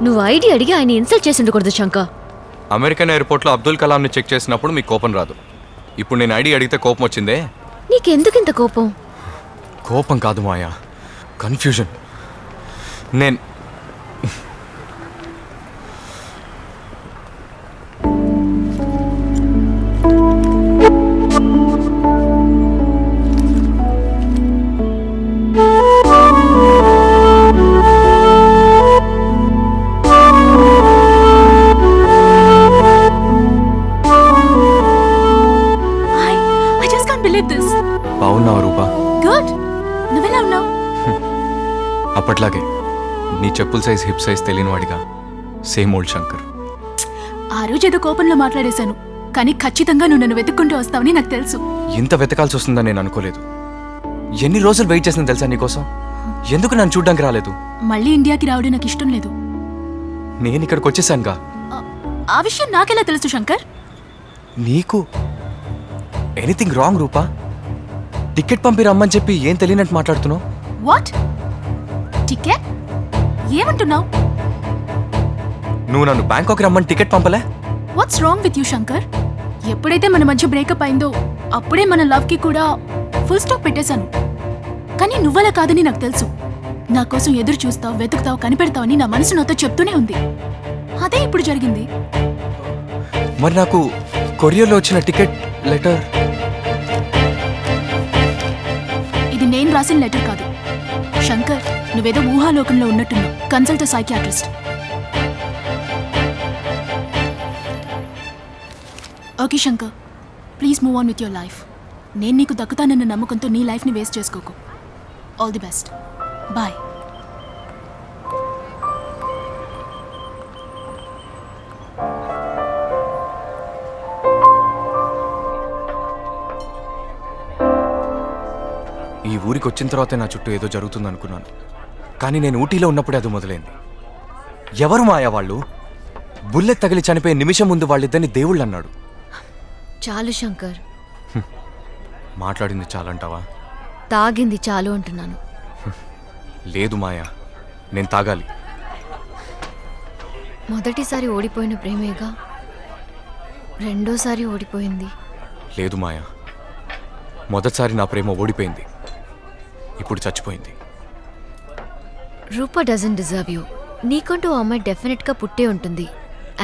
నువ్వు ఐడి అడిగి ఆయన ఇన్సల్ట్ చేసి ఉండకూడదు శంకర్. అమెరికన్ ఎయిర్పోర్ట్లో అబ్దుల్ కలాంని చెక్ చేసినప్పుడు మీకు కోపం రాదు. ఇప్పుడు నేను ఐడి అడిగితే కోపం వచ్చిందే. నీకెందుకింత కోపం? కోపం కాదు మాయా, కన్ఫ్యూజన్. నేను బాగున్నావా రూపా? గుడ్. నువ్వెలా ఉన్నావు? అప్పట్లాగే నీ చెప్పుల సైజ్ హిప్ సైజ్ తెలియని వాడిగా, సేమ్ ఓల్డ్ శంకర్. ఆ రోజు ఏదో కోపంలో మాట్లాడేశాను, కానీ ఖచ్చితంగా నువ్వు నన్ను వెతుక్కుంటూ వస్తావని నాకు తెలుసు. ఇంత వెతకాల్సి వస్తుందని నేను అనుకోలేదు. ఎన్ని రోజులు వెయిట్ చేసిన తెలుసా నీకోసం? ఎందుకు నన్ను చూడ్డానికి రాలేదు? మళ్ళీ ఇండియాకి రావడం నాకు ఇష్టం లేదు. నేను ఇక్కడికి వచ్చేసానుగా. ఆ విషయం నాకెలా తెలుసు శంకర్? నీకు ఎనీథింగ్ రాంగ్ రూపా? టికెట్ పంపి రమ్మని చెప్పి ఏం తెలియనట్టు మాట్లాడుతున్నావు. What ticket? ఏమంటున్నావు? నువ్వు నన్ను బ్యాంకాక్ రమ్మని టికెట్ పంపలే. What's wrong with you Shankar? ఎప్పుడైతే మన మధ్య బ్రేకప్ అయిందో అప్పుడే మన లవ్ కి కూడా ఫుల్ స్టాప్ పెట్టేశాను. కానీ నువ్వలా కాదని నాకు తెలుసు. నా కోసం ఎదురు చూస్తావు, వెతుకుతావు, కనిపెడతావని నా మనసు నాతో చెప్తూనే ఉంది. అదే ఇప్పుడు జరిగింది. మరి నాకు కొరియర్లో వచ్చిన టికెట్ లెటర్? ఇది నేను రాసిన లెటర్ కాదు శంకర్. నువ్వేదో ఊహాలోకంలో ఉన్నట్టున్నావు. Consult psychiatrist. Okay Shankar, please move on with your life. నేను నీకు దక్కుతానన్న నమ్మకంతో నీ లైఫ్ని వేస్ట్ చేసుకోకు. All the best. బాయ్. ఈ ఊరికి వచ్చిన తర్వాతే నా చుట్టూ ఏదో జరుగుతుంది అనుకున్నాను, కానీ నేను ఊటీలో ఉన్నప్పుడే అది మొదలైంది. ఎవరు మాయా వాళ్ళు? బుల్లెట్ తగిలి చనిపోయే నిమిషం ముందు వాళ్ళిద్దరిని దేవుళ్ళు అన్నాడు. చాలు శంకర్. మాట్లాడింది చాలంటావా? తాగింది చాలు అంటున్నాను. లేదు మాయా, నేను తాగాలి. మొదటిసారి ఓడిపోయిన ప్రేమేగా రెండోసారి ఓడిపోయింది. లేదు మాయా, మొదటిసారి నా ప్రేమ ఓడిపోయింది, ఇప్పుడు చచ్చిపోయింది. Rupa doesn't deserve you. నీకంటూ ఆ అమ్మాయి డెఫినెట్గా పుట్టే ఉంటుంది.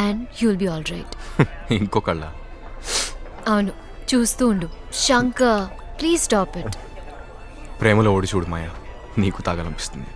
And you'll be all right. ఇంకొకళ్ళ? అవును, చూస్తూ ఉండు. Shankar, please stop it. ప్రేమలో ఓడి చూడు మాయా, నీకు తాగాలనిపిస్తుంది.